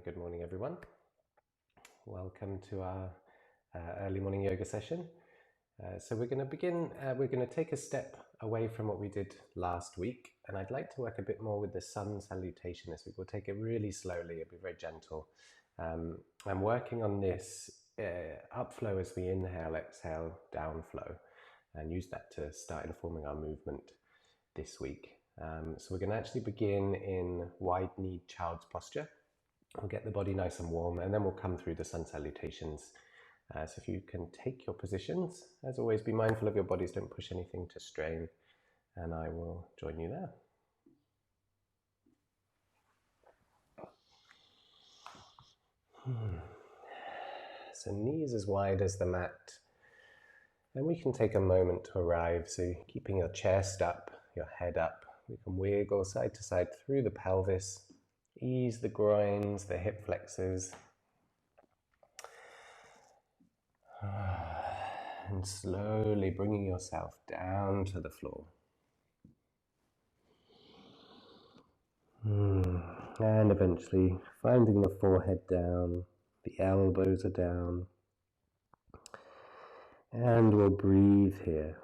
good morning, everyone. Welcome to our early morning yoga session. So we're going to begin, we're going to take a step away from what we did last week, and I'd like to work a bit more with the sun salutation this week. We'll take it really slowly, it'll be very gentle. I'm working on this upflow as we inhale, exhale, downflow, and use that to start informing our movement this week. So we're going to actually begin in wide-kneed child's posture. We'll get the body nice and warm, and then we'll come through the sun salutations. So if you can take your positions, as always, be mindful of your bodies, don't push anything to strain, and I will join you there. So knees as wide as the mat, and we can take a moment to arrive. So keeping your chest up, your head up, we can wiggle side to side through the pelvis, ease the groins, the hip flexors, and slowly bringing yourself down to the floor. And eventually finding the forehead down, the elbows are down, and we'll breathe here.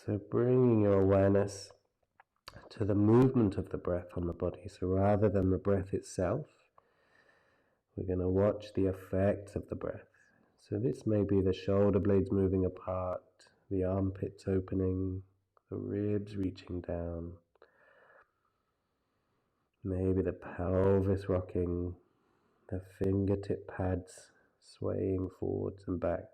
So bringing your awareness to the movement of the breath on the body. So rather than the breath itself, we're going to watch the effects of the breath. So this may be the shoulder blades moving apart, the armpits opening, the ribs reaching down, maybe the pelvis rocking, the fingertip pads swaying forwards and back.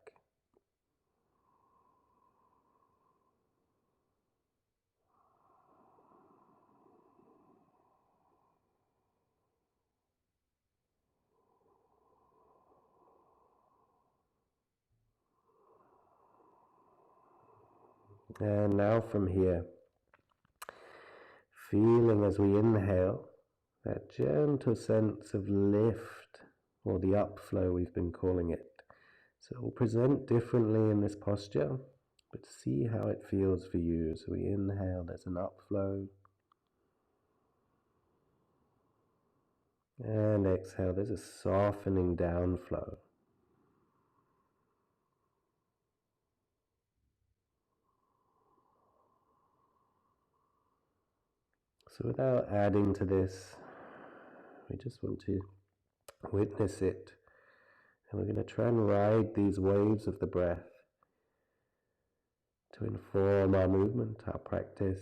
And now from here, feeling as we inhale, that gentle sense of lift, or the upflow we've been calling it. So it will present differently in this posture, but see how it feels for you. So we inhale, there's an upflow. And exhale, there's a softening downflow. So without adding to this, we just want to witness it. And we're going to try and ride these waves of the breath to inform our movement, our practice.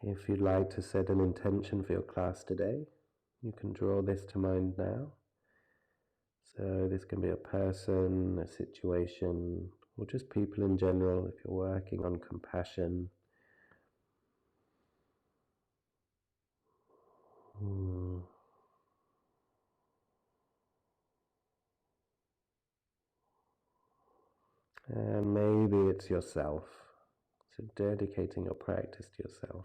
If you'd like to set an intention for your class today, you can draw this to mind now. So this can be a person, a situation, or just people in general if you're working on compassion. And maybe it's yourself. So dedicating your practice to yourself.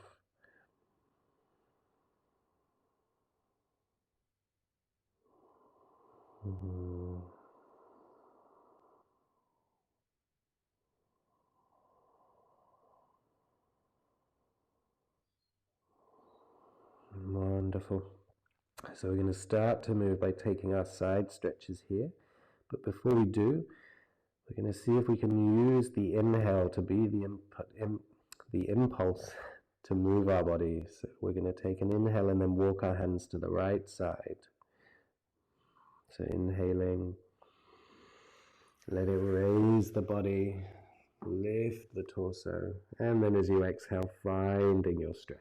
Wonderful. So we're going to start to move by taking our side stretches here. But before we do, we're going to see if we can use the inhale to be the impulse to move our bodies. So we're going to take an inhale and then walk our hands to the right side. So inhaling, let it raise the body, lift the torso, and then as you exhale, finding your stretch.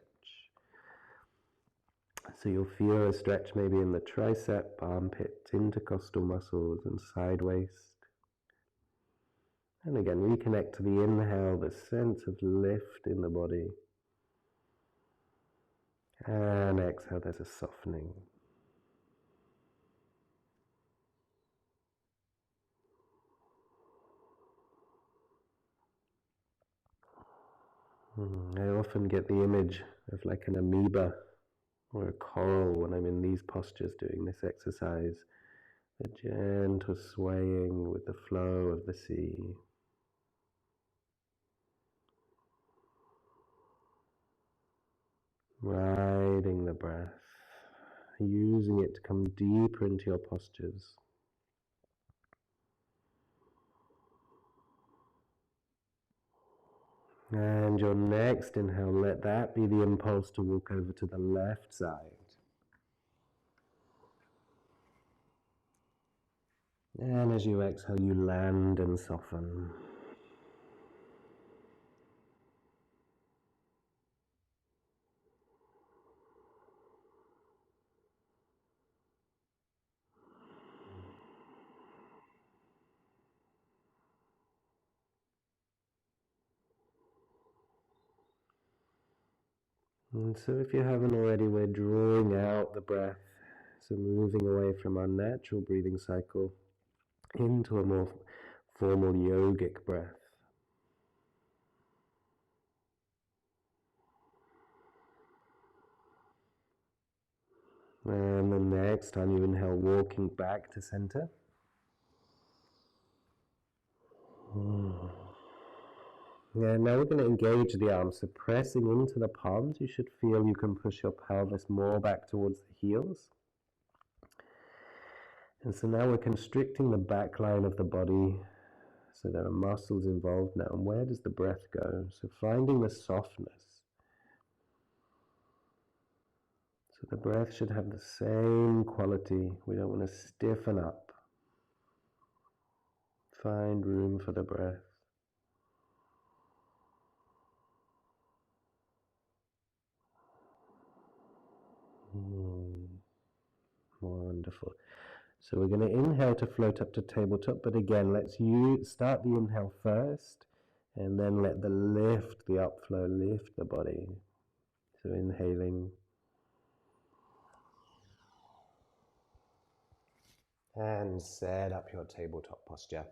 So you'll feel a stretch maybe in the tricep, armpit, intercostal muscles, and side waist. And again, reconnect to the inhale, the sense of lift in the body. And exhale, there's a softening. I often get the image of like an amoeba or a coral when I'm in these postures doing this exercise. The gentle swaying with the flow of the sea. Riding the breath, using it to come deeper into your postures. And your next inhale, let that be the impulse to walk over to the left side. And as you exhale, you land and soften. And so if you haven't already, we're drawing out the breath, so moving away from our natural breathing cycle into a more formal yogic breath. And the next time you inhale, walking back to center. And now we're going to engage the arms, so pressing into the palms, you should feel you can push your pelvis more back towards the heels. And so now we're constricting the back line of the body, so there are muscles involved now. And where does the breath go? So finding the softness. So the breath should have the same quality. We don't want to stiffen up. Find room for the breath. Wonderful. So we're going to inhale to float up to tabletop, but again, let's start the inhale first, and then let the lift, the upflow, lift the body. So inhaling. And set up your tabletop posture.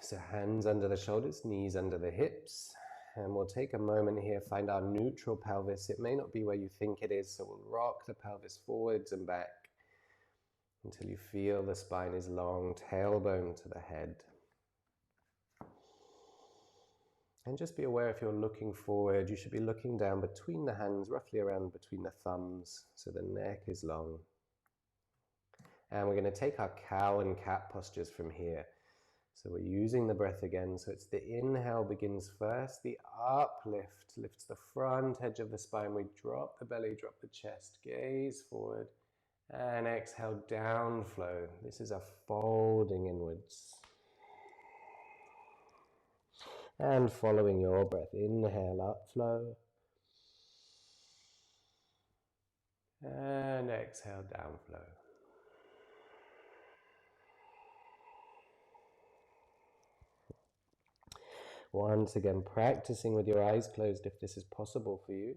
So hands under the shoulders, knees under the hips. And we'll take a moment here, find our neutral pelvis. It may not be where you think it is, so we'll rock the pelvis forwards and back until you feel the spine is long, tailbone to the head. And just be aware if you're looking forward, you should be looking down between the hands, roughly around between the thumbs, so the neck is long. And we're going to take our cow and cat postures from here. So we're using the breath again. So it's the inhale begins first, the uplift lifts the front edge of the spine. We drop the belly, drop the chest, gaze forward, and exhale, down flow. This is a folding inwards. And following your breath, inhale, up flow. And exhale, down flow. Once again, practicing with your eyes closed if this is possible for you.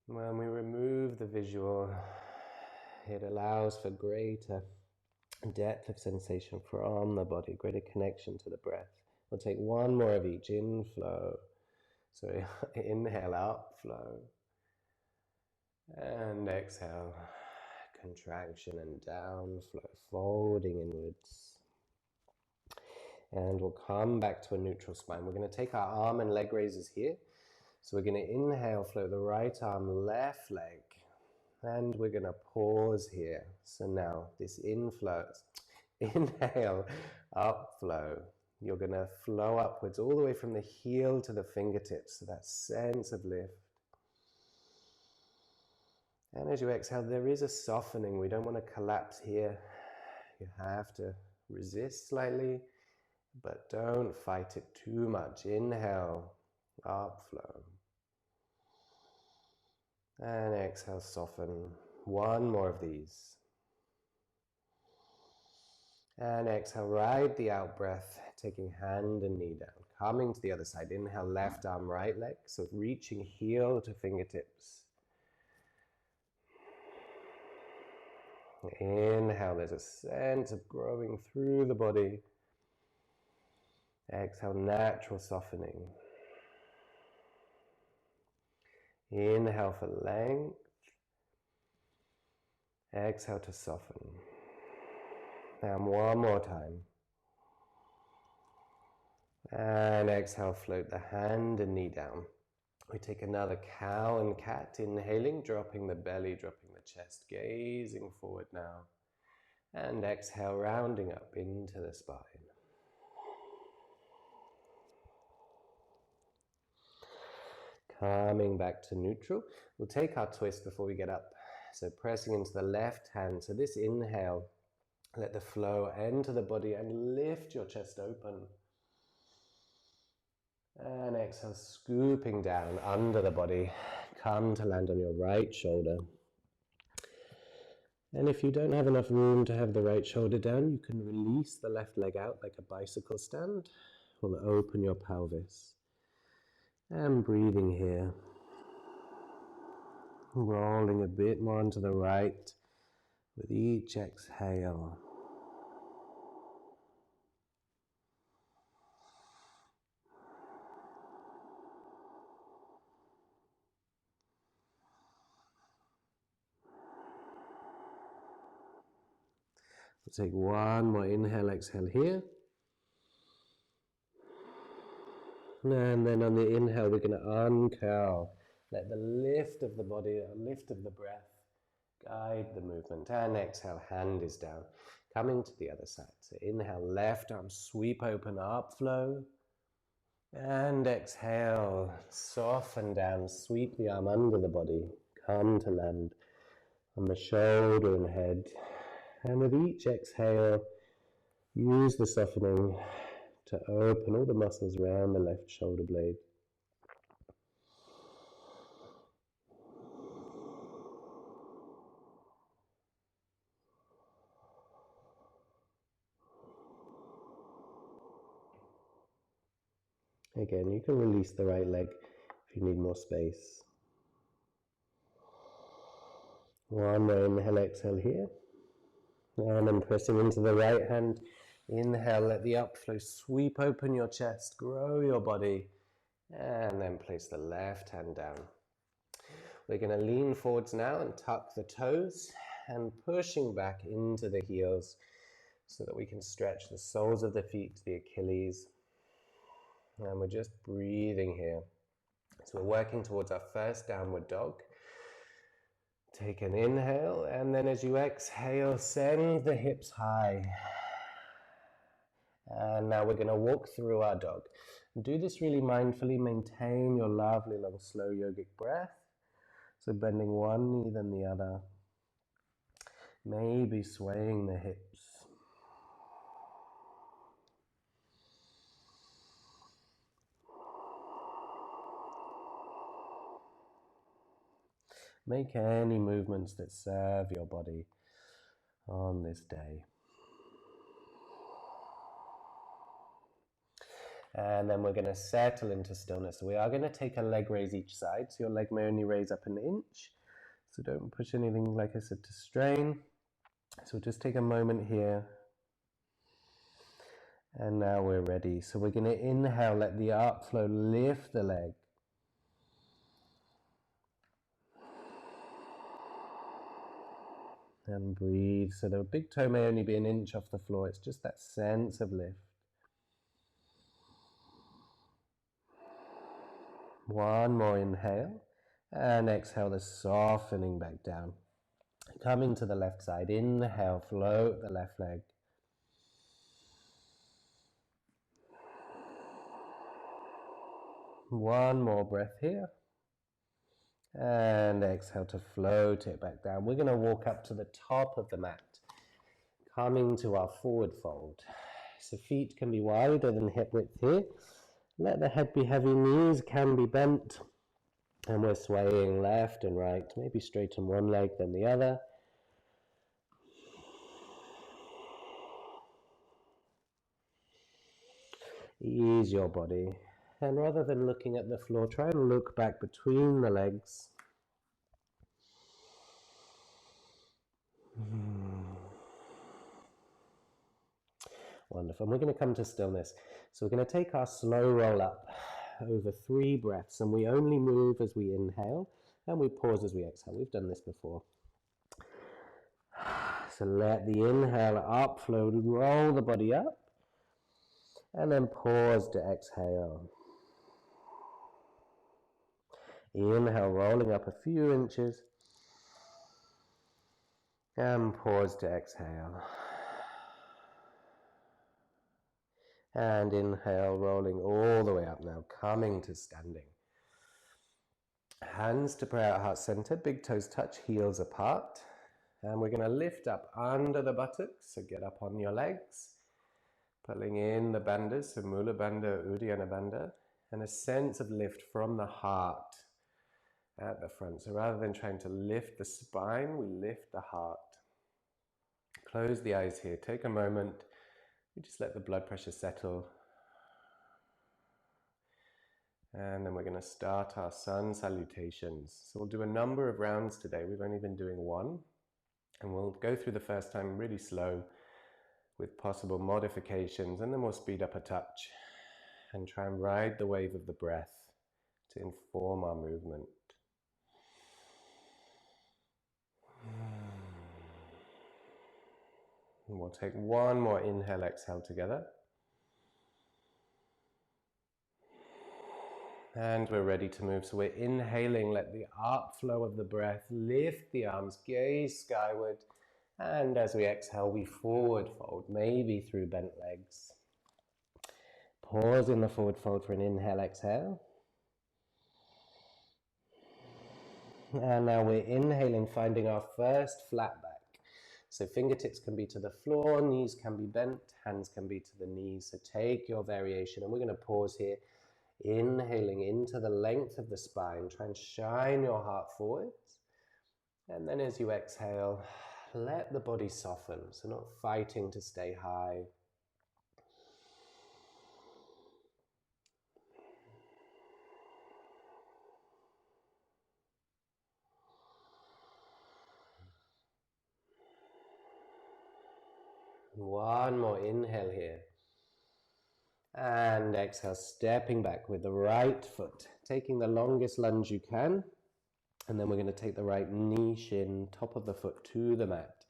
When we remove the visual, it allows for greater depth of sensation from the body, greater connection to the breath. We'll take one more of each, inflow. So inhale, up flow. And exhale, contraction and down flow, folding inwards. And we'll come back to a neutral spine. We're going to take our arm and leg raises here. So we're going to inhale, float the right arm, left leg. And we're going to pause here. So now this inflows. Inhale, up flow. You're going to flow upwards all the way from the heel to the fingertips. So that sense of lift. And as you exhale, there is a softening. We don't want to collapse here. You have to resist slightly, but don't fight it too much. Inhale, up flow. And exhale, soften. One more of these. And exhale, ride the out breath, taking hand and knee down. Coming to the other side. Inhale, left arm, right leg. So reaching heel to fingertips. Inhale, there's a sense of growing through the body. Exhale, natural softening. Inhale for length. Exhale to soften. And one more time. And exhale, float the hand and knee down. We take another cow and cat, inhaling, dropping the belly, dropping the chest, gazing forward now. And exhale, rounding up into the spine. Coming back to neutral. We'll take our twist before we get up. So pressing into the left hand. So this inhale, let the flow enter the body and lift your chest open. And exhale, scooping down under the body. Come to land on your right shoulder. And if you don't have enough room to have the right shoulder down, you can release the left leg out like a bicycle stand. We'll open your pelvis. And breathing here. Rolling a bit more onto the right with each exhale. We'll take one more inhale, exhale here. And then on the inhale, we're going to uncurl. Let the lift of the body, lift of the breath, guide the movement. And exhale, hand is down. Coming to the other side. So inhale, left arm, sweep open, upflow. And exhale, soften down, sweep the arm under the body. Come to land on the shoulder and head. And with each exhale, use the softening to open all the muscles around the left shoulder blade. Again, you can release the right leg if you need more space. One more inhale, exhale here. And then pressing into the right hand. Inhale, let the upflow sweep open your chest, grow your body, and then place the left hand down. We're going to lean forwards now and tuck the toes and pushing back into the heels so that we can stretch the soles of the feet to the Achilles. And we're just breathing here. So we're working towards our first downward dog. Take an inhale, and then as you exhale, send the hips high. And now we're going to walk through our dog. Do this really mindfully. Maintain your lovely long slow yogic breath. So bending one knee then the other. Maybe swaying the hips. Make any movements that serve your body on this day. And then we're going to settle into stillness. We are going to take a leg raise each side. So your leg may only raise up an inch. So don't push anything, like I said, to strain. So just take a moment here. And now we're ready. So we're going to inhale, let the upflow lift the leg. And breathe. So the big toe may only be an inch off the floor. It's just that sense of lift. One more inhale. And exhale, the softening back down. Coming to the left side. Inhale, float the left leg. One more breath here. And exhale to float it back down. We're going to walk up to the top of the mat. Coming to our forward fold. So feet can be wider than hip width here. Let the head be heavy, knees can be bent. And we're swaying left and right. Maybe straighten one leg then the other. Ease your body. And rather than looking at the floor, try and look back between the legs. Wonderful. And we're going to come to stillness. So we're going to take our slow roll up over 3 breaths, and we only move as we inhale and we pause as we exhale. We've done this before. So let the inhale upflow, roll the body up, and then pause to exhale. Inhale, rolling up a few inches, and pause to exhale. And inhale, rolling all the way up now, coming to standing. Hands to prayer at heart center, big toes touch, heels apart. And we're going to lift up under the buttocks, so get up on your legs. Pulling in the bandhas, so Mula Bandha, Uddiyana Bandha, and a sense of lift from the heart at the front. So rather than trying to lift the spine, we lift the heart. Close the eyes here, take a moment. We just let the blood pressure settle. And then we're going to start our sun salutations. So we'll do a number of rounds today. We've only been doing one. And we'll go through the first time really slow with possible modifications. And then we'll speed up a touch and try and ride the wave of the breath to inform our movement. And we'll take one more inhale, exhale together. And we're ready to move. So we're inhaling, let the upflow of the breath lift the arms, gaze skyward. And as we exhale, we forward fold, maybe through bent legs. Pause in the forward fold for an inhale, exhale. And now we're inhaling, finding our first flat back. So fingertips can be to the floor, knees can be bent, hands can be to the knees. So take your variation, and we're going to pause here. Inhaling into the length of the spine, try and shine your heart forwards. And then as you exhale, let the body soften, so not fighting to stay high. One more inhale here. And exhale, stepping back with the right foot, taking the longest lunge you can. And then we're going to take the right knee, shin, top of the foot to the mat.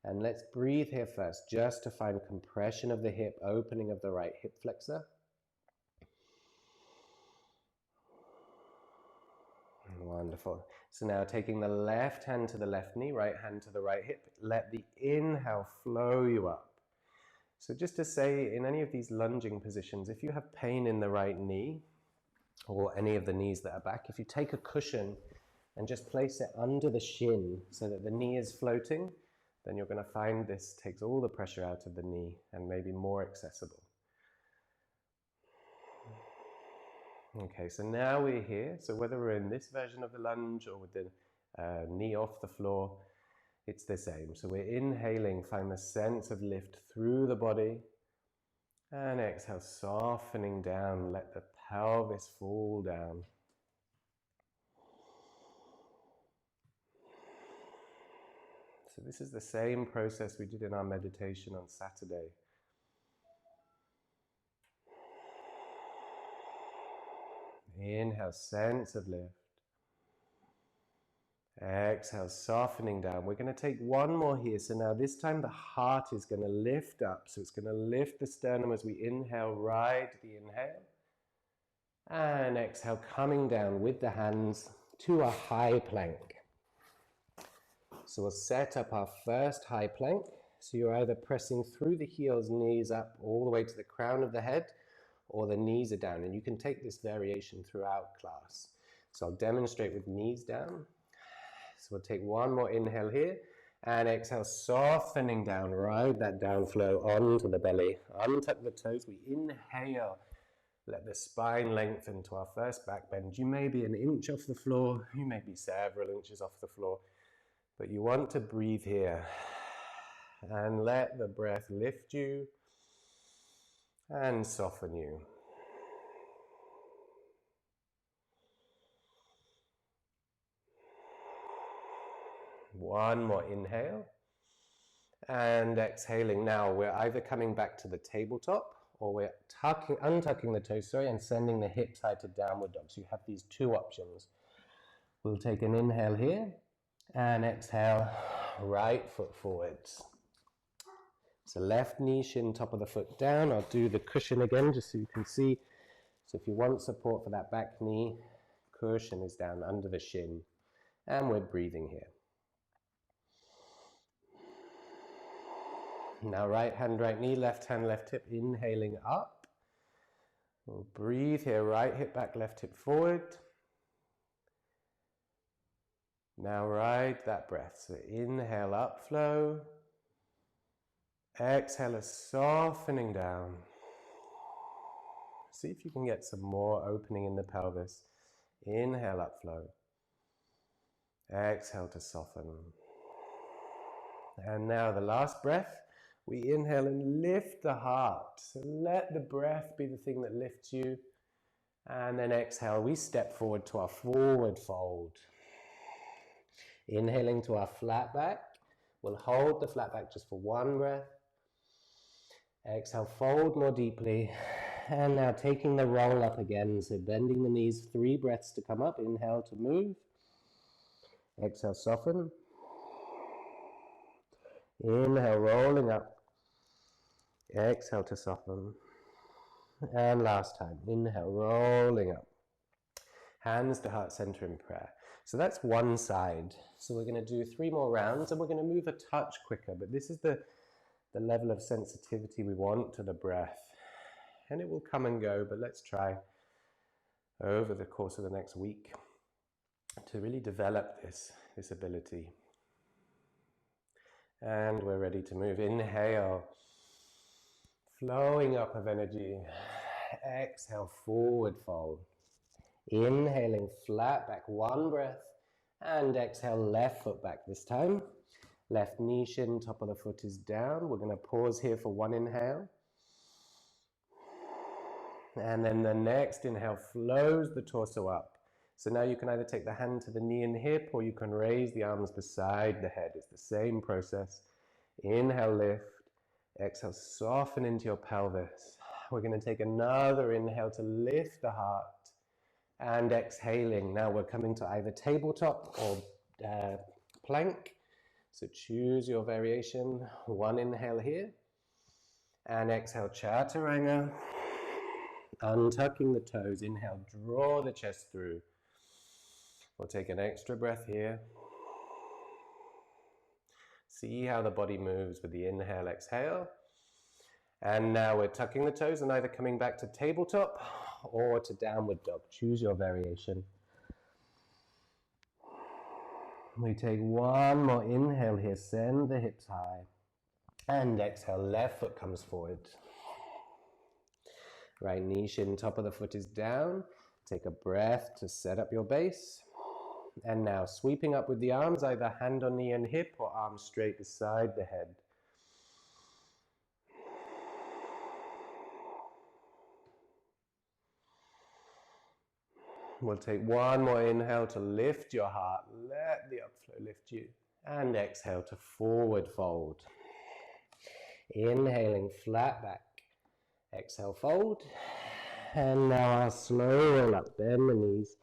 And let's breathe here first, just to find compression of the hip, opening of the right hip flexor. Wonderful. So now taking the left hand to the left knee, right hand to the right hip. Let the inhale flow you up. So just to say, in any of these lunging positions, if you have pain in the right knee, or any of the knees that are back, if you take a cushion and just place it under the shin so that the knee is floating, then you're going to find this takes all the pressure out of the knee and maybe more accessible. Okay, so now we're here. So whether we're in this version of the lunge or with the knee off the floor, it's the same. So we're inhaling, find the sense of lift through the body, and exhale, softening down, let the pelvis fall down. So this is the same process we did in our meditation on Saturday. Inhale, sense of lift. Exhale, softening down. We're going to take one more here. So now this time the heart is going to lift up. So it's going to lift the sternum as we inhale, ride the inhale. And exhale, coming down with the hands to a high plank. So we'll set up our first high plank. So you're either pressing through the heels, knees up all the way to the crown of the head, or the knees are down. And you can take this variation throughout class. So I'll demonstrate with knees down. So we'll take one more inhale here, and exhale, softening down, ride that down flow onto the belly, untuck the toes, we inhale, let the spine lengthen to our first back bend. You may be an inch off the floor, you may be several inches off the floor, but you want to breathe here, and let the breath lift you, and soften you. One more inhale, And exhaling. Now we're either coming back to the tabletop or we're untucking the toes, and sending the hips high to downward dog. So you have these two options. We'll take an inhale here and exhale, right foot forwards. So left knee, shin, top of the foot down. I'll do the cushion again just so you can see. So if you want support for that back knee, cushion is down under the shin. And we're breathing here. Now right hand, right knee, left hand, left hip, inhaling up. We'll breathe here, right hip back, left hip forward. Now ride that breath. So inhale, up flow. Exhale, softening down. See if you can get some more opening in the pelvis. Inhale, up flow. Exhale to soften. And now the last breath. We inhale and lift the heart. So let the breath be the thing that lifts you. And then exhale, we step forward to our forward fold. Inhaling to our flat back. We'll hold the flat back just for one breath. Exhale, fold more deeply. And now taking the roll up again. So bending the knees, 3 breaths to come up. Inhale to move. Exhale, soften. Inhale, rolling up. Exhale to soften. And last time. Inhale, rolling up. Hands to heart center in prayer. So that's one side. So we're going to do 3 more rounds and we're going to move a touch quicker. But this is the level of sensitivity we want to the breath. And it will come and go, but let's try over the course of the next week to really develop this ability. And we're ready to move. Inhale, flowing up of energy. Exhale, forward fold. Inhaling, flat back, 1 breath. And exhale, left foot back this time. Left knee, shin, top of the foot is down. We're going to pause here for 1 inhale. And then the next inhale flows the torso up. So now you can either take the hand to the knee and hip, or you can raise the arms beside the head. It's the same process. Inhale, lift. Exhale, soften into your pelvis. We're going to take another inhale to lift the heart. And exhaling. Now we're coming to either tabletop or plank. So choose your variation. 1 inhale here. And exhale, chaturanga. Untucking the toes. Inhale, draw the chest through. We'll take an extra breath here. See how the body moves with the inhale, exhale. And now we're tucking the toes and either coming back to tabletop or to downward dog. Choose your variation. We take 1 more inhale here. Send the hips high. And exhale, left foot comes forward. Right knee, shin, top of the foot is down. Take a breath to set up your base. And now sweeping up with the arms, either hand on knee and hip or arms straight beside the head. We'll take 1 more inhale to lift your heart. Let the upflow lift you. And exhale to forward fold. Inhaling, flat back. Exhale, fold. And now our slow roll up. Bend the knees.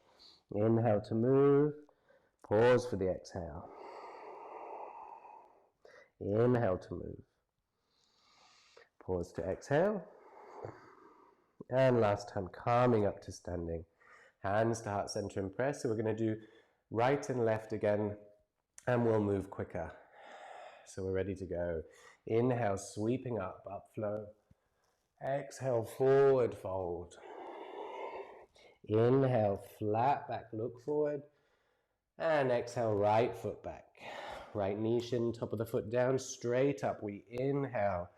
Inhale to move. Pause for the exhale. Inhale to move. Pause to exhale. And last time, calming up to standing. Hands to heart center and press. So we're going to do right and left again, and we'll move quicker. So we're ready to go. Inhale, sweeping up, upflow. Exhale, forward fold. Inhale, flat back, look forward. And exhale, right foot back. Right knee, shin, top of the foot down, straight up. We inhale,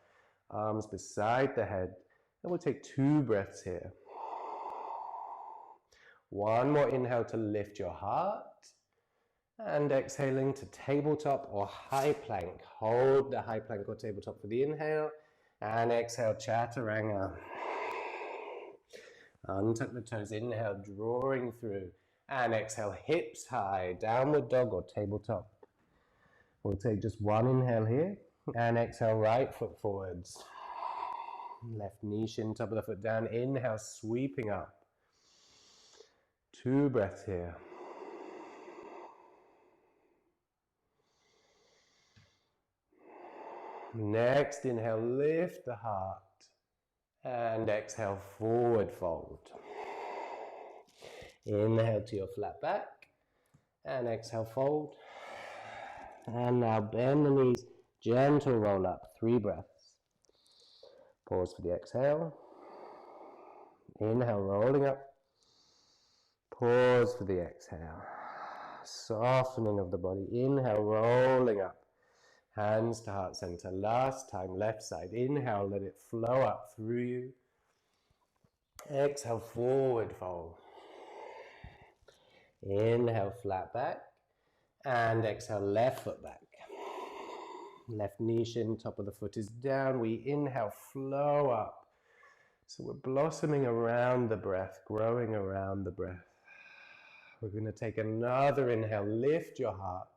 arms beside the head. And we'll take 2 breaths here. 1 more inhale to lift your heart. And exhaling to tabletop or high plank. Hold the high plank or tabletop for the inhale. And exhale, chaturanga. Untuck the toes, inhale, drawing through. And exhale, hips high, downward dog or tabletop. We'll take just 1 inhale here. And exhale, right foot forwards. Left knee shin, top of the foot down. Inhale, sweeping up. 2 breaths here. Next, inhale, lift the heart. And exhale, forward fold. Inhale to your flat back. And exhale, fold. And now bend the knees, gentle roll up, 3 breaths. Pause for the exhale. Inhale, rolling up. Pause for the exhale. Softening of the body. Inhale, rolling up. Hands to heart center. Last time, left side. Inhale, let it flow up through you. Exhale, forward fold. Inhale, flat back. And exhale, left foot back. Left knee shin, top of the foot is down. We inhale, flow up. So we're blossoming around the breath, growing around the breath. We're going to take another inhale, lift your heart.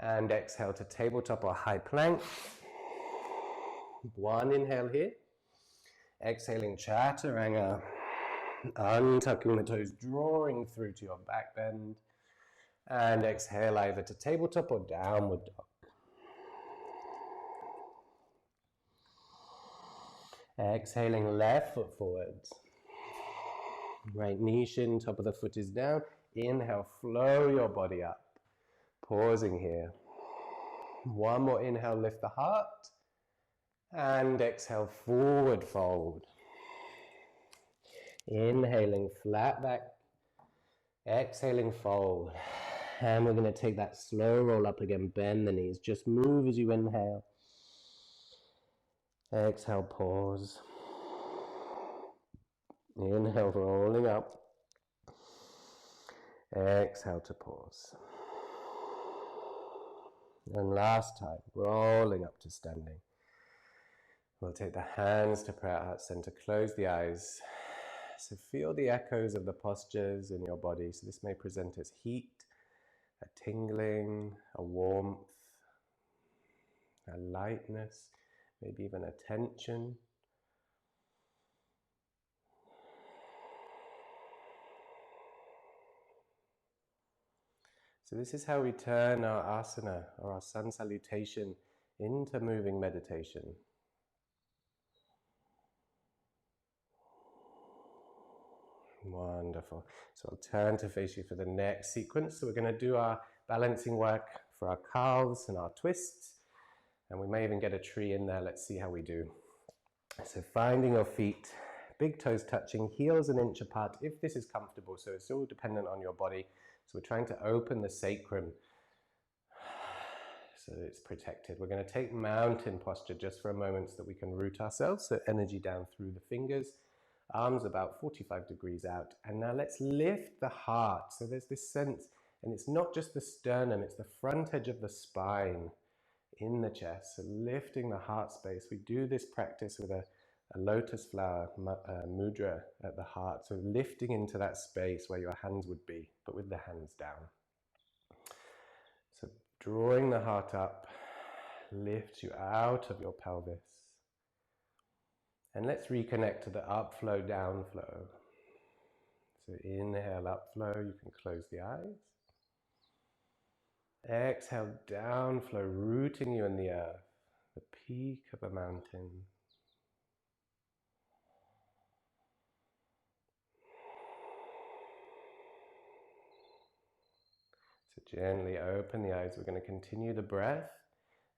And exhale to tabletop or high plank. 1 inhale here. Exhaling, chaturanga. Untucking the toes, drawing through to your back bend. And exhale either to tabletop or downward dog. Exhaling, left foot forwards. Right knee shin, top of the foot is down. Inhale, flow your body up. Pausing here. 1 more inhale, lift the heart. And exhale, forward fold. Inhaling, flat back. Exhaling, fold. And we're going to take that slow roll up again. Bend the knees. Just move as you inhale. Exhale, pause. Inhale, rolling up. Exhale to pause. And last time, rolling up to standing. We'll take the hands to prayer heart center. Close the eyes. So feel the echoes of the postures in your body. So this may present as heat, a tingling, a warmth, a lightness, maybe even a tension. So this is how we turn our asana or our sun salutation into moving meditation. Wonderful. So I'll turn to face you for the next sequence. So we're going to do our balancing work for our calves and our twists. And we may even get a tree in there. Let's see how we do. So finding your feet, big toes touching, heels an inch apart if this is comfortable. So it's all dependent on your body. So we're trying to open the sacrum so that it's protected. We're going to take mountain posture just for a moment so that we can root ourselves. So energy down through the fingers, arms about 45 degrees out. And now let's lift the heart. So there's this sense, and it's not just the sternum, it's the front edge of the spine in the chest. So lifting the heart space. We do this practice with a lotus flower mudra at the heart. So lifting into that space where your hands would be, but with the hands down. So drawing the heart up lifts you out of your pelvis. And let's reconnect to the upflow, downflow. So inhale, upflow, you can close the eyes. Exhale, downflow, rooting you in the earth, the peak of a mountain. So gently open the eyes. We're going to continue the breath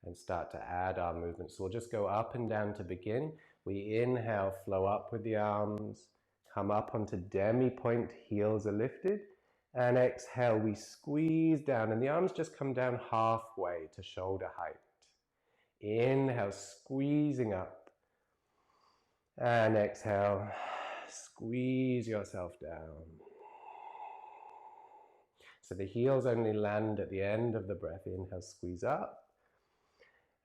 and start to add our movements. So we'll just go up and down to begin. We inhale, flow up with the arms, come up onto demi-point, heels are lifted. And exhale, we squeeze down and the arms just come down halfway to shoulder height. Inhale, squeezing up. And exhale, squeeze yourself down. So the heels only land at the end of the breath. Inhale, squeeze up.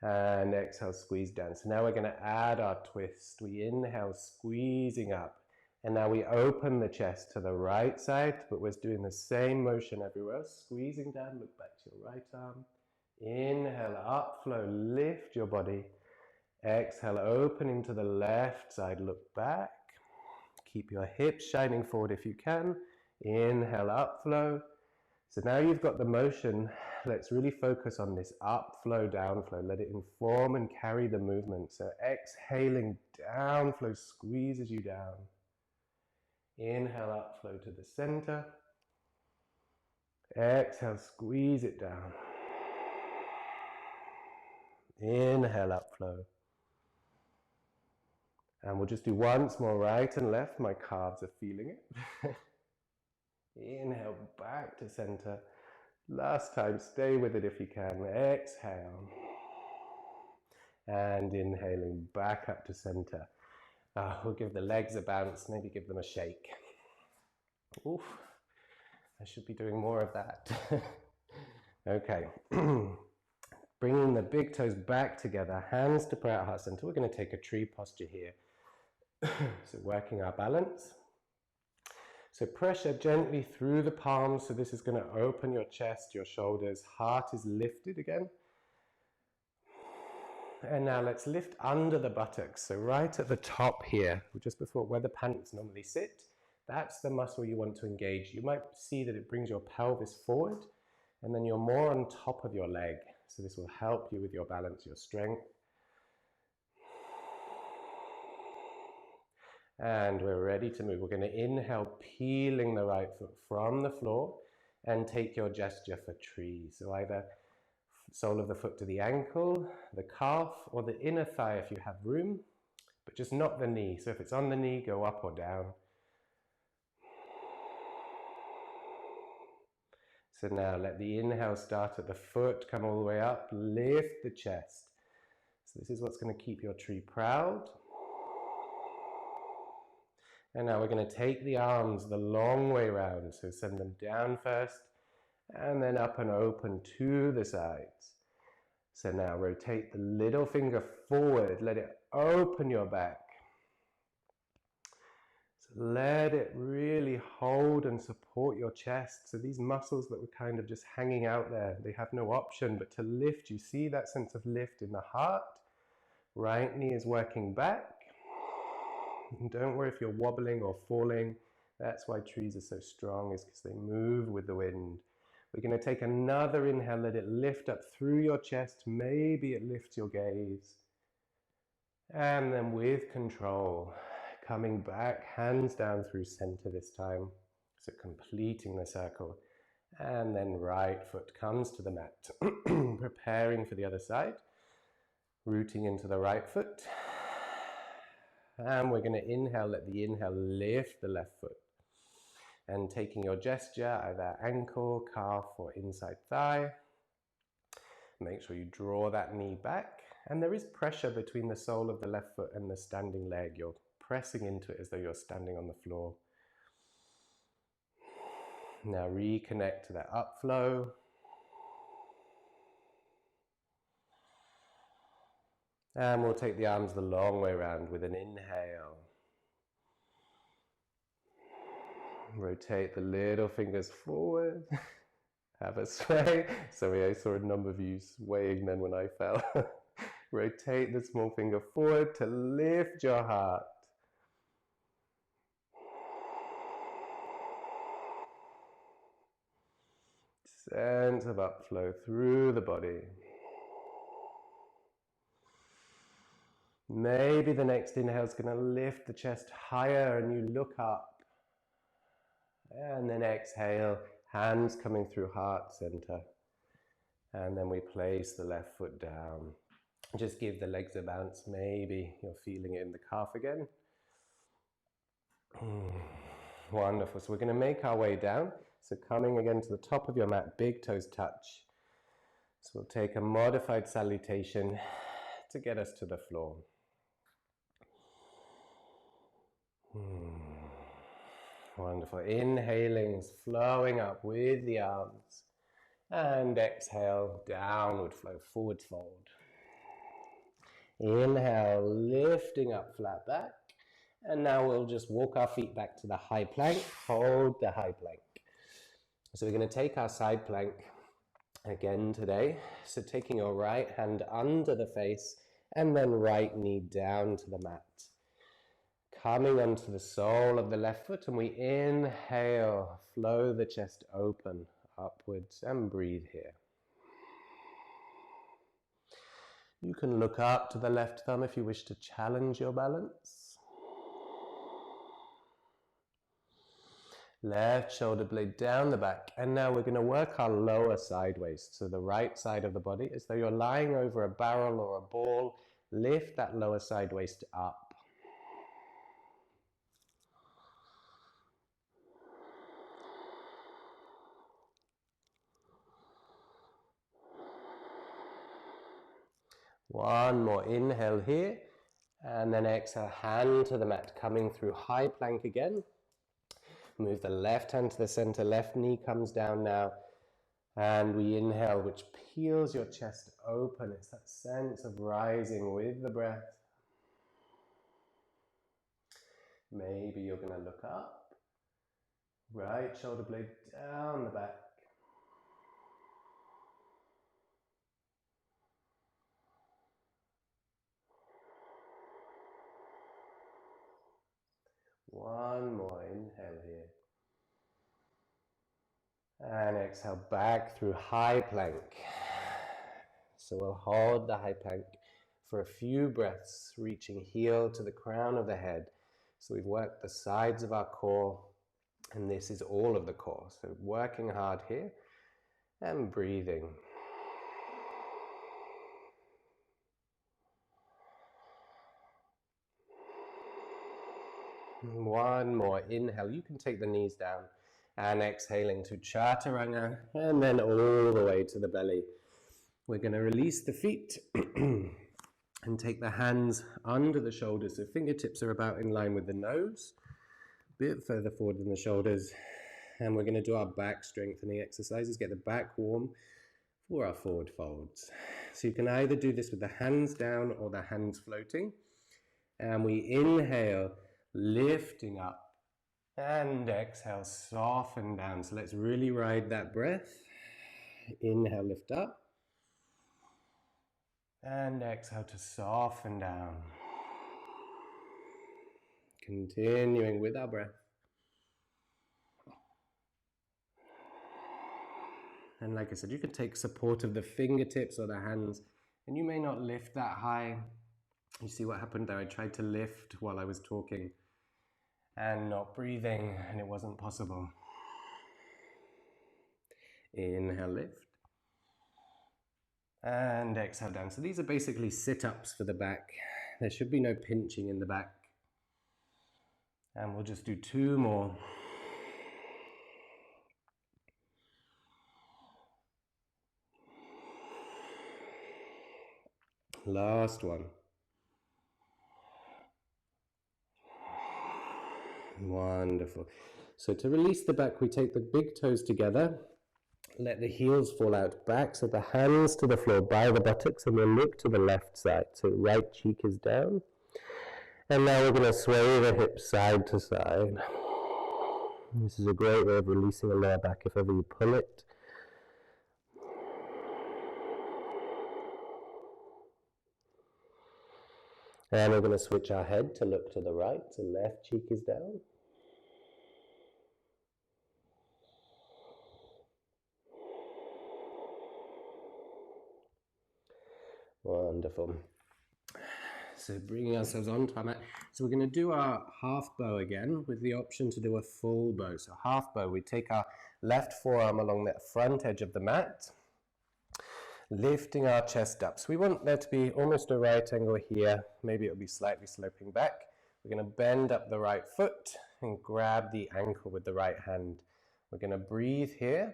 And exhale, squeeze down. So now we're going to add our twist. We inhale, squeezing up. And now we open the chest to the right side, but we're doing the same motion everywhere. Squeezing down, look back to your right arm. Inhale, upflow, lift your body. Exhale, opening to the left side, look back. Keep your hips shining forward if you can. Inhale, upflow. So now you've got the motion. Let's really focus on this upflow, downflow. Let it inform and carry the movement. So exhaling, downflow squeezes you down. Inhale, upflow to the center. Exhale, squeeze it down. Inhale, upflow. And we'll just do once more, right and left. My calves are feeling it. Inhale, back to center. Last time, stay with it if you can. Exhale. And inhaling back up to center. We'll give the legs a bounce, maybe give them a shake. Oof, I should be doing more of that. Okay. Bringing the big toes back together, hands to prayer at heart center. We're going to take a tree posture here. So working our balance. So pressure gently through the palms. So this is going to open your chest, your shoulders. Heart is lifted again. And now let's lift under the buttocks. So right at the top here, just before where the pants normally sit, that's the muscle you want to engage. You might see that it brings your pelvis forward, and then you're more on top of your leg. So this will help you with your balance, your strength. And we're ready to move. We're going to inhale, peeling the right foot from the floor, and take your gesture for tree. So either sole of the foot to the ankle, the calf, or the inner thigh if you have room, but just not the knee. So if it's on the knee, go up or down. So now let the inhale start at the foot, come all the way up, lift the chest. So this is what's going to keep your tree proud. And now we're going to take the arms the long way round. So send them down first, and then up and open to the sides. So now rotate the little finger forward, let it open your back. So let it really hold and support your chest. So these muscles that were kind of just hanging out there, they have no option but to lift. You see that sense of lift in the heart. Right knee is working back. And don't worry if you're wobbling or falling. That's why trees are so strong, is because they move with the wind. We're going to take another inhale, let it lift up through your chest. Maybe it lifts your gaze. And then with control, coming back, hands down through center this time. So completing the circle. And then right foot comes to the mat. Preparing for the other side. Rooting into the right foot. And we're going to inhale, let the inhale lift the left foot. And taking your gesture, either ankle, calf, or inside thigh. Make sure you draw that knee back. And there is pressure between the sole of the left foot and the standing leg. You're pressing into it as though you're standing on the floor. Now reconnect to that upflow. And we'll take the arms the long way around with an inhale. Rotate the little fingers forward. Have a sway. Sorry, I saw a number of you swaying then when I fell. Rotate the small finger forward to lift your heart. Sense of upflow through the body. Maybe the next inhale is going to lift the chest higher and you look up. And then exhale, hands coming through heart center. And then we place the left foot down. Just give the legs a bounce. Maybe you're feeling it in the calf again. Wonderful. So we're going to make our way down. So coming again to the top of your mat, big toes touch. So we'll take a modified salutation to get us to the floor. Wonderful. Inhaling, flowing up with the arms. And exhale, downward flow, forward fold. Inhale, lifting up flat back. And now we'll just walk our feet back to the high plank. Hold the high plank. So we're going to take our side plank again today. So taking your right hand under the face and then right knee down to the mat. Coming onto the sole of the left foot, and we inhale, flow the chest open upwards, and breathe here. You can look up to the left thumb if you wish to challenge your balance. Left shoulder blade down the back, and now we're going to work our lower side waist, so the right side of the body, as though you're lying over a barrel or a ball. Lift that lower side waist up. One more inhale here, and then exhale, hand to the mat, coming through high plank again. Move the left hand to the center, left knee comes down now, and we inhale, which peels your chest open. It's that sense of rising with the breath. Maybe you're going to look up, right shoulder blade down the back. One more inhale here. And exhale back through high plank. So we'll hold the high plank for a few breaths, reaching heel to the crown of the head. So we've worked the sides of our core, and this is all of the core. So working hard here and breathing. One more inhale. You can take the knees down and exhaling to Chaturanga, and then all the way to the belly. We're going to release the feet and take the hands under the shoulders. So fingertips are about in line with the nose, a bit further forward than the shoulders. And we're going to do our back strengthening exercises, get the back warm for our forward folds. So you can either do this with the hands down or the hands floating. And we inhale, lifting up, and exhale, soften down. So let's really ride that breath. Inhale, lift up. And exhale to soften down. Continuing with our breath. And like I said, you can take support of the fingertips or the hands, and you may not lift that high. You see what happened there? I tried to lift while I was talking and not breathing, and it wasn't possible. Inhale, lift. And exhale down. So these are basically sit-ups for the back. There should be no pinching in the back. And we'll just do 2 more. Last one. Wonderful. So to release the back, we take the big toes together. Let the heels fall out back, so the hands to the floor by the buttocks, and we'll look to the left side. So right cheek is down. And now we're going to sway the hips side to side. This is a great way of releasing the lower back if ever you pull it. And we're going to switch our head to look to the right, so left cheek is down. Wonderful. So bringing ourselves onto our mat. So we're going to do our half bow again with the option to do a full bow. So half bow, we take our left forearm along the front edge of the mat, lifting our chest up. So we want there to be almost a right angle here. Maybe it'll be slightly sloping back. We're going to bend up the right foot and grab the ankle with the right hand. We're going to breathe here.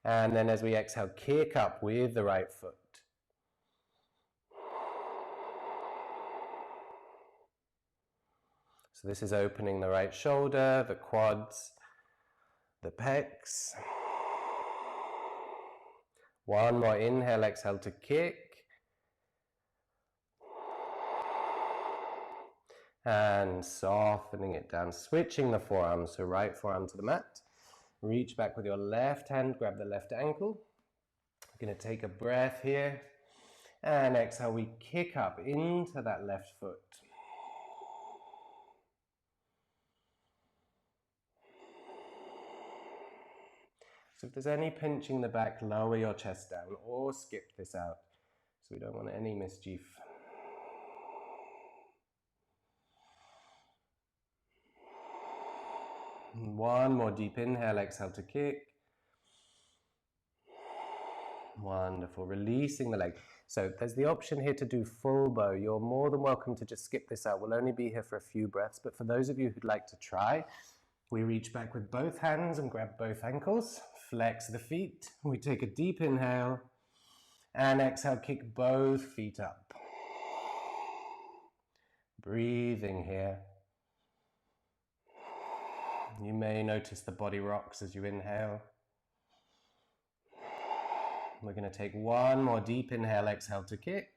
And then as we exhale, kick up with the right foot. So this is opening the right shoulder, the quads, the pecs. One more inhale, exhale to kick. And softening it down, switching the forearms, so right forearm to the mat. Reach back with your left hand, grab the left ankle. We're going to take a breath here. And exhale, we kick up into that left foot. So if there's any pinching the back, lower your chest down or skip this out. So we don't want any mischief. One more deep inhale, exhale to kick. Wonderful, releasing the leg. So there's the option here to do full bow. You're more than welcome to just skip this out. We'll only be here for a few breaths, but for those of you who'd like to try, we reach back with both hands and grab both ankles, flex the feet. We take a deep inhale and exhale, kick both feet up. Breathing here. You may notice the body rocks as you inhale. We're going to take one more deep inhale, exhale to kick.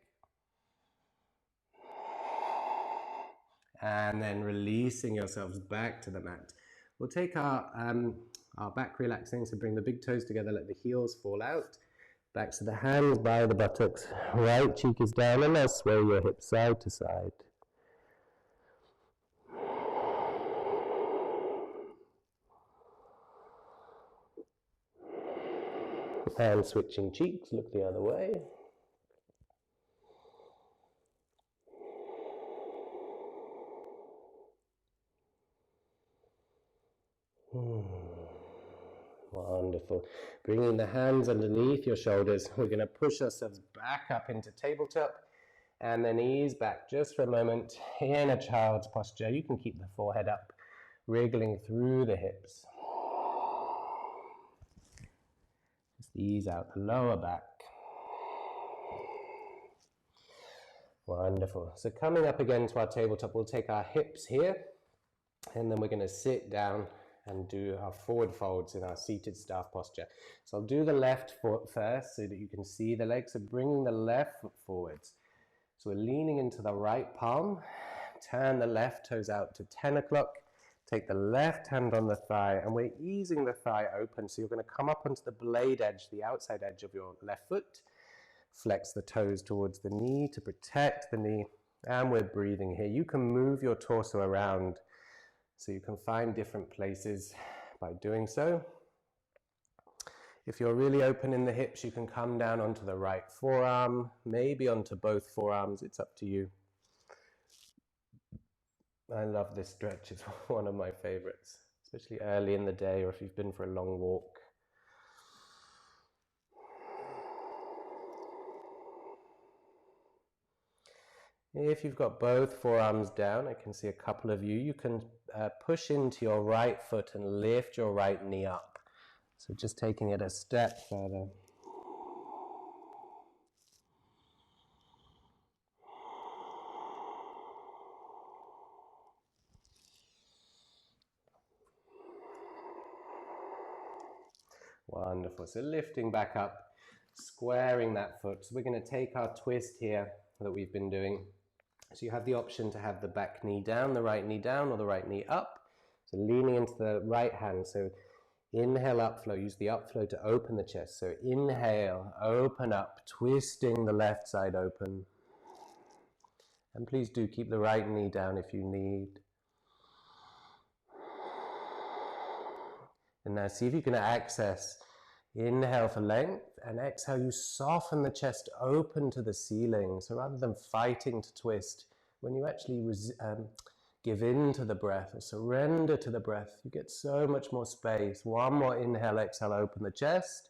And then releasing yourselves back to the mat. We'll take our back relaxing, so bring the big toes together, let the heels fall out. Backs to the hands by the buttocks. Right cheek is down and now sway your hips side to side. And switching cheeks, look the other way. Wonderful. Bringing the hands underneath your shoulders, we're going to push ourselves back up into tabletop and then ease back just for a moment in a child's posture. You can keep the forehead up, wriggling through the hips. Just ease out the lower back. Wonderful. So coming up again to our tabletop, we'll take our hips here and then we're going to sit down and do our forward folds in our seated staff posture. So I'll do the left foot first so that you can see the legs. So bringing the left foot forwards. So we're leaning into the right palm, turn the left toes out to 10 o'clock, take the left hand on the thigh, and we're easing the thigh open. So you're going to come up onto the blade edge, the outside edge of your left foot, flex the toes towards the knee to protect the knee, and we're breathing here. You can move your torso around, so you can find different places by doing so. If you're really open in the hips, you can come down onto the right forearm, maybe onto both forearms, it's up to you. I love this stretch, it's one of my favorites, especially early in the day or if you've been for a long walk. If you've got both forearms down, I can see a couple of you, you can push into your right foot and lift your right knee up. So just taking it a step further. Wonderful. So lifting back up, squaring that foot. So we're going to take our twist here that we've been doing. So you have the option to have the back knee down, the right knee down, or the right knee up. So leaning into the right hand. So inhale, upflow. Use the upflow to open the chest. So inhale, open up, twisting the left side open. And please do keep the right knee down if you need. And now see if you can access. Inhale for length, and exhale, you soften the chest open to the ceiling. So rather than fighting to twist, when you actually give in to the breath or surrender to the breath, you get so much more space. One more inhale, exhale, open the chest.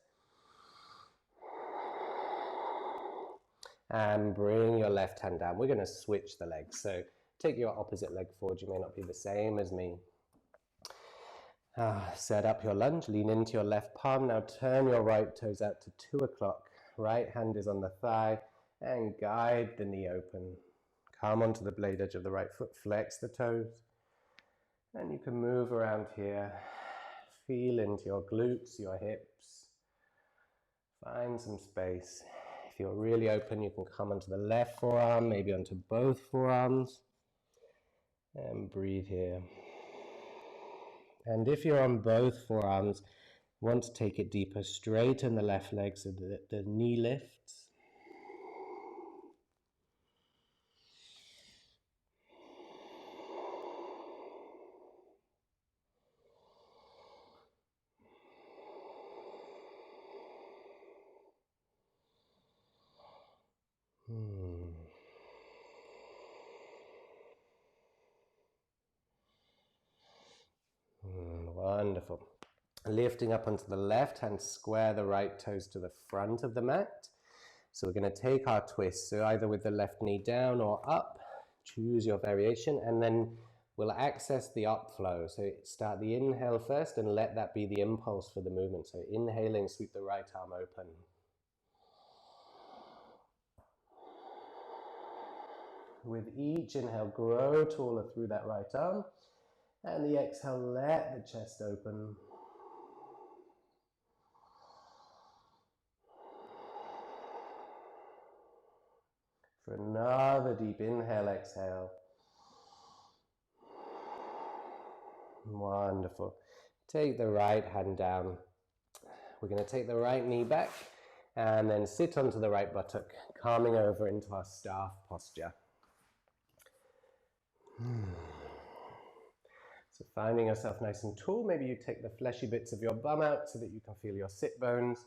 And bring your left hand down. We're going to switch the legs. So take your opposite leg forward. You may not be the same as me. Set up your lunge, lean into your left palm. Now turn your right toes out to 2 o'clock. Right hand is on the thigh and guide the knee open. Come onto the blade edge of the right foot, flex the toes. And you can move around here. Feel into your glutes, your hips. Find some space. If you're really open, you can come onto the left forearm, maybe onto both forearms. And breathe here. And if you're on both forearms, Want to take it deeper, straighten the left leg so that the knee lifts. Wonderful. Lifting up onto the left hand, square the right toes to the front of the mat. So we're going to take our twist, so either with the left knee down or up, choose your variation, and then we'll access the upflow. So start the inhale first and let that be the impulse for the movement. So inhaling, sweep the right arm open. With each inhale, grow taller through that right arm, and the exhale, let the chest open. For another deep inhale, exhale. Wonderful. Take the right hand down. We're going to take the right knee back and then sit onto the right buttock, calming over into our staff posture. So finding yourself nice and tall, maybe you take the fleshy bits of your bum out so that you can feel your sit bones.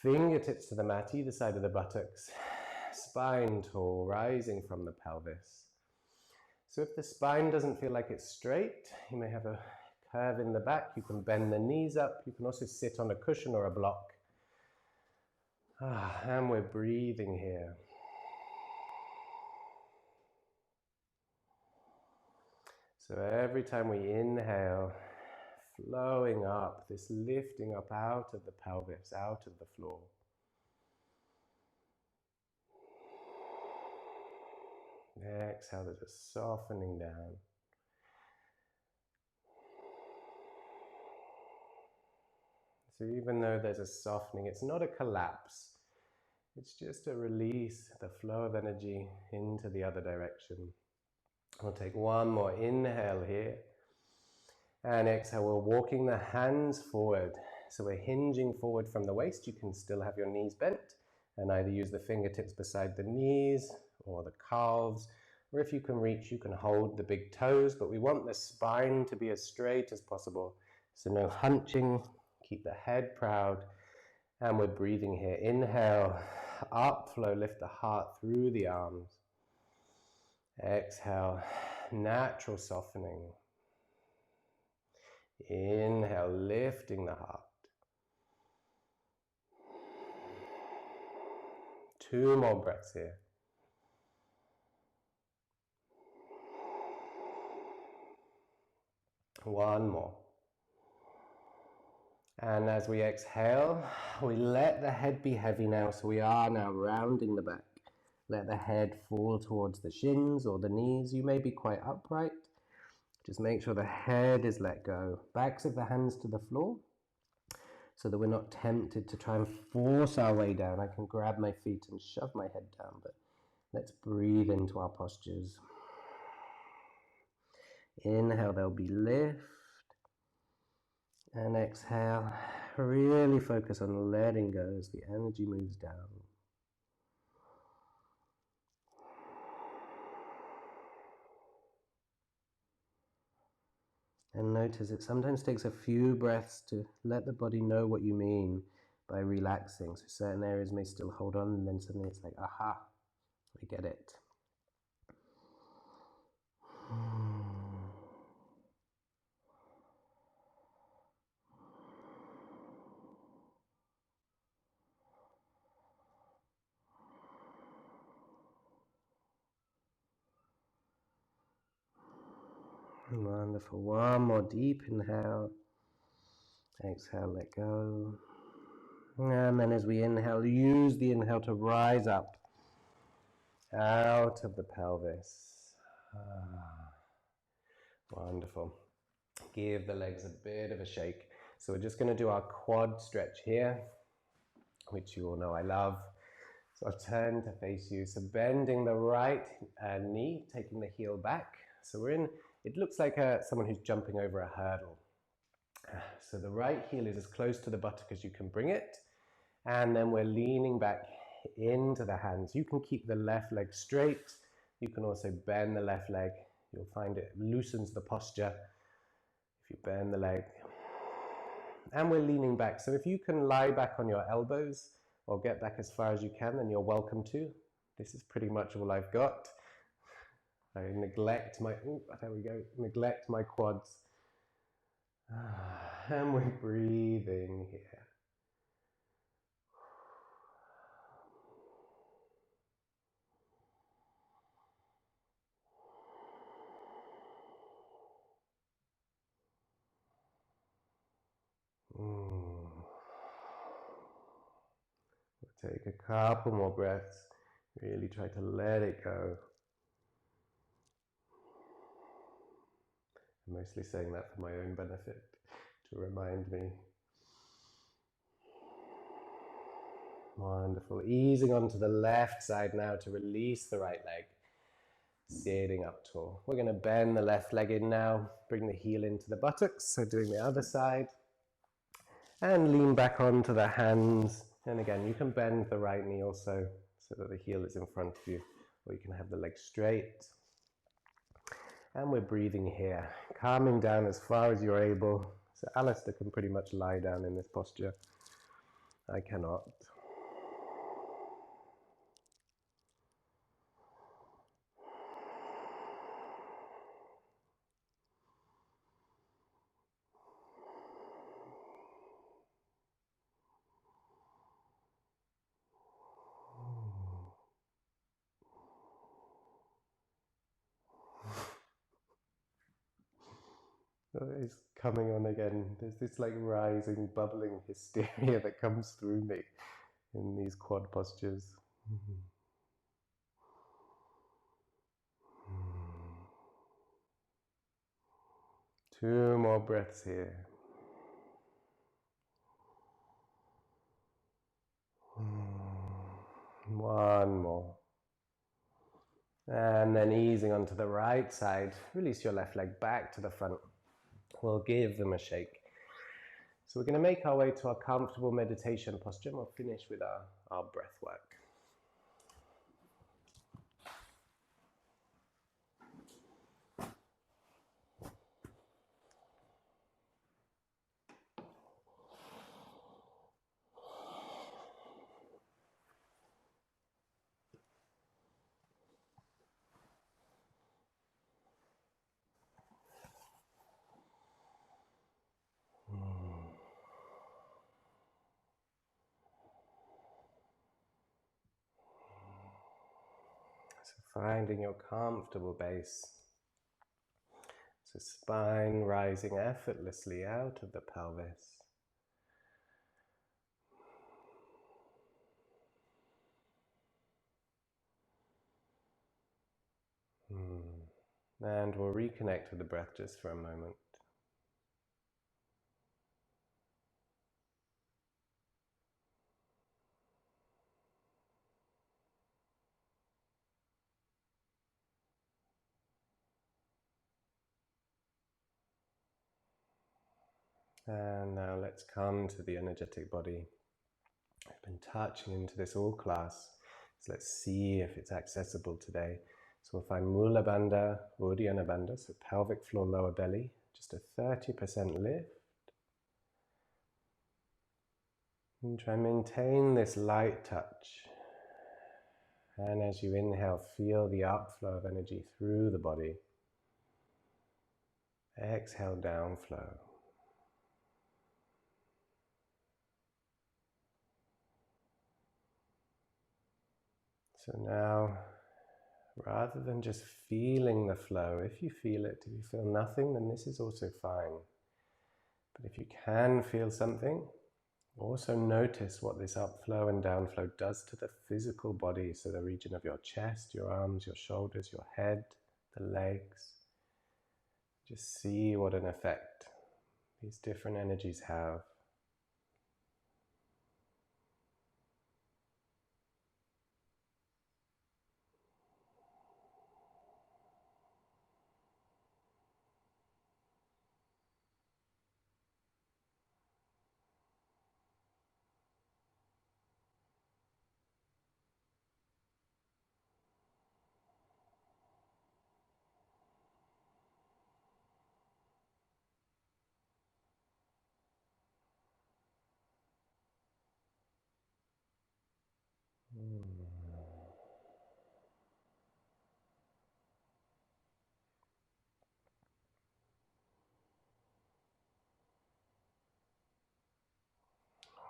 Fingertips to the mat, either side of the buttocks. Spine tall, rising from the pelvis. So if the spine doesn't feel like it's straight, you may have a curve in the back. You can bend the knees up. You can also sit on a cushion or a block. And we're breathing here. So every time we inhale, flowing up, this lifting up out of the pelvis, out of the floor. Exhale, there's a softening down. So even though there's a softening, it's not a collapse. It's just a release, the flow of energy into the other direction. We'll take one more inhale here. And exhale, we're walking the hands forward. So we're hinging forward from the waist. You can still have your knees bent and either use the fingertips beside the knees or the calves, or if you can reach, you can hold the big toes, but we want the spine to be as straight as possible. So no hunching, keep the head proud, and we're breathing here. Inhale, upflow, lift the heart through the arms. Exhale, natural softening. Inhale, lifting the heart. 2 more breaths here. One more. And as we exhale, we let the head be heavy now, so we are now rounding the back. Let the head fall towards the shins or the knees. You may be quite upright. Just make sure the head is let go. Backs of the hands to the floor so that we're not tempted to try and force our way down. I can grab my feet and shove my head down, but let's breathe into our postures. Inhale, there'll be lift. And exhale, really focus on letting go as the energy moves down. And notice it sometimes takes a few breaths to let the body know what you mean by relaxing. So certain areas may still hold on, and then suddenly it's like, aha, I get it. Wonderful. One more deep inhale. Exhale, let go. And then as we inhale, use the inhale to rise up out of the pelvis. Wonderful. Give the legs a bit of a shake. So we're just going to do our quad stretch here, which you all know I love. So I'll turn to face you. So bending the right knee, taking the heel back. So we're in, it looks like someone who's jumping over a hurdle. So the right heel is as close to the buttock as you can bring it. And then we're leaning back into the hands. You can keep the left leg straight. You can also bend the left leg. You'll find it loosens the posture if you bend the leg. And we're leaning back. So if you can lie back on your elbows or get back as far as you can, then you're welcome to. This is pretty much all I've got. I neglect my, there we go, neglect my quads. And we're breathing here. We'll take a couple more breaths. Really try to let it go. I'm mostly saying that for my own benefit, to remind me. Wonderful. Easing onto the left side now to release the right leg. Sitting up tall. We're going to bend the left leg in now. Bring the heel into the buttocks. So doing the other side. And lean back onto the hands. And again, you can bend the right knee also so that the heel is in front of you. Or you can have the leg straight. And we're breathing here. Calming down as far as you're able. So Alistair can pretty much lie down in this posture. I cannot. It's coming on again. There's this like rising, bubbling hysteria that comes through me in these quad postures. Two more breaths here. One more. And then easing onto the right side. Release your left leg back to the front. We'll give them a shake. So we're going to make our way to our comfortable meditation posture and we'll finish with our breath work. So finding your comfortable base. So spine rising effortlessly out of the pelvis. And we'll reconnect with the breath just for a moment. And now let's come to the energetic body. I've been touching into this all class, so let's see if it's accessible today. So we'll find Mula Bandha, Uddiyana Bandha, so pelvic floor, lower belly, just a 30% lift. And try and maintain this light touch. And as you inhale, feel the upflow of energy through the body. Exhale, downflow. So now, rather than just feeling the flow, if you feel it, if you feel nothing, then this is also fine. But if you can feel something, also notice what this upflow and downflow does to the physical body, so the region of your chest, your arms, your shoulders, your head, the legs. Just see what an effect these different energies have.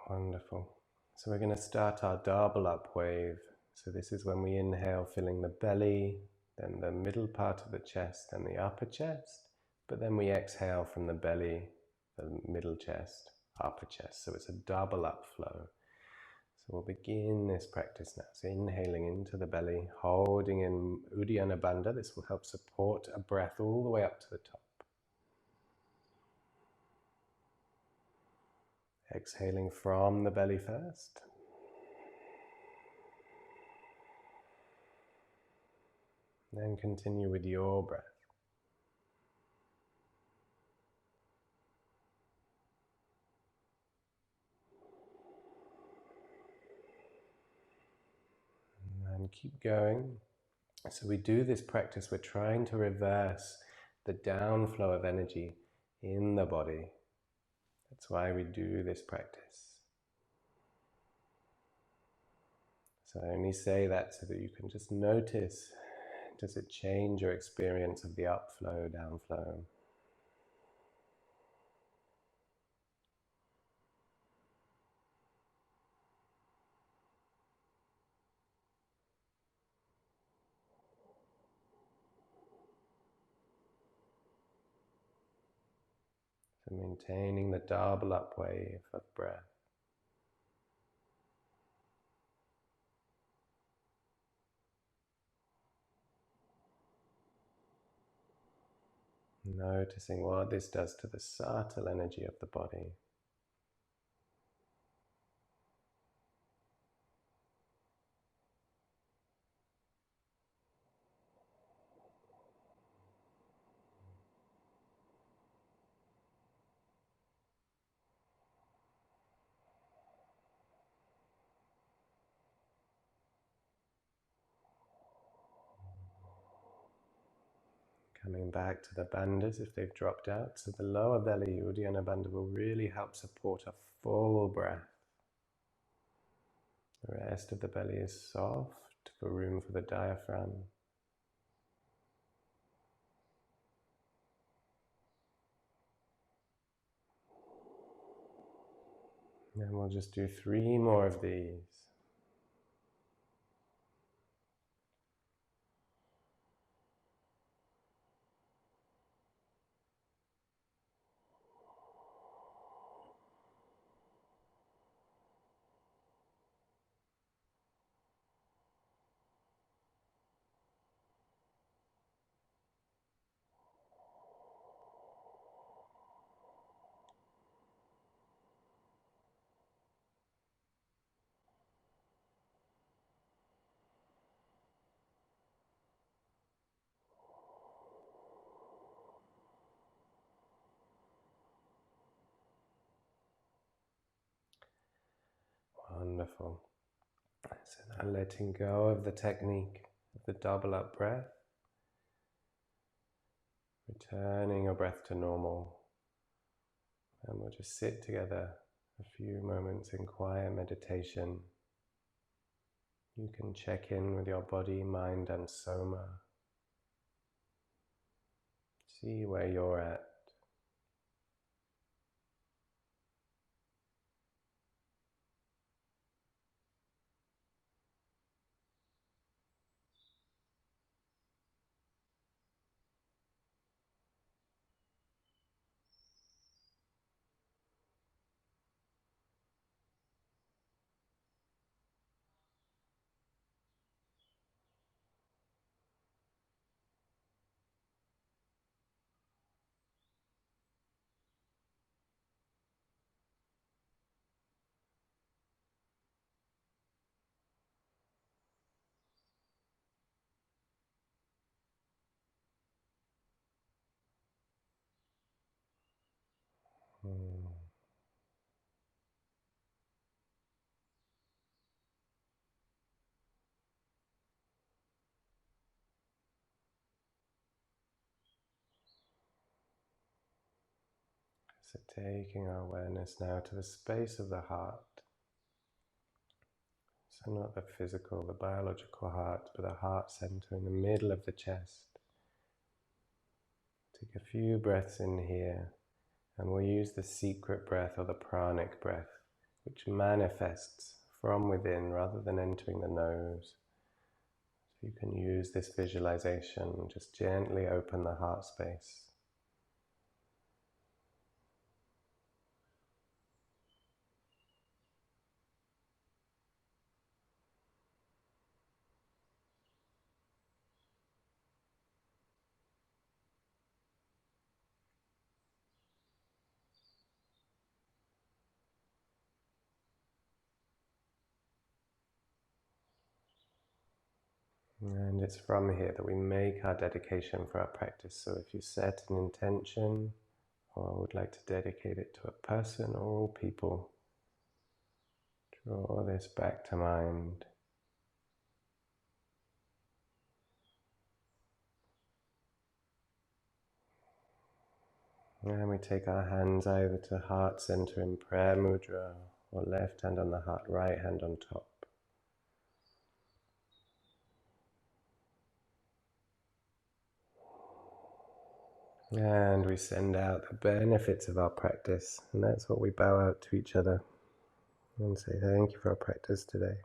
Wonderful. So we're going to start our double up wave. So this is when we inhale, filling the belly, then the middle part of the chest and the upper chest. But then we exhale from the belly, the middle chest, upper chest. So it's a double up flow. So we'll begin this practice now. So inhaling into the belly, holding in Uddiyana Bandha. This will help support a breath all the way up to the top. Exhaling from the belly first. Then continue with your breath. And keep going. So we do this practice, we're trying to reverse the downflow of energy in the body. That's why we do this practice. So I only say that so that you can just notice, does it change your experience of the upflow, downflow? So maintaining the double up wave of breath. Noticing what this does to the subtle energy of the body. Coming back to the bandhas if they've dropped out. So the lower belly, Uddiyana Bandha, will really help support a full breath. The rest of the belly is soft for room for the diaphragm. And we'll just do 3 more of these. Wonderful. So now letting go of the technique of the double up breath. Returning your breath to normal. And we'll just sit together a few moments in quiet meditation. You can check in with your body, mind and soma. See where you're at. So taking our awareness now to the space of the heart. So not the physical, the biological heart, but the heart center in the middle of the chest. Take a few breaths in here, and we'll use the secret breath or the pranic breath, which manifests from within rather than entering the nose. So you can use this visualization, just gently open the heart space. And it's from here that we make our dedication for our practice. So if you set an intention, or would like to dedicate it to a person or all people, draw this back to mind. And we take our hands either to heart center in prayer mudra, or left hand on the heart, right hand on top. And we send out the benefits of our practice, and that's what we bow out to each other and say thank you for our practice today.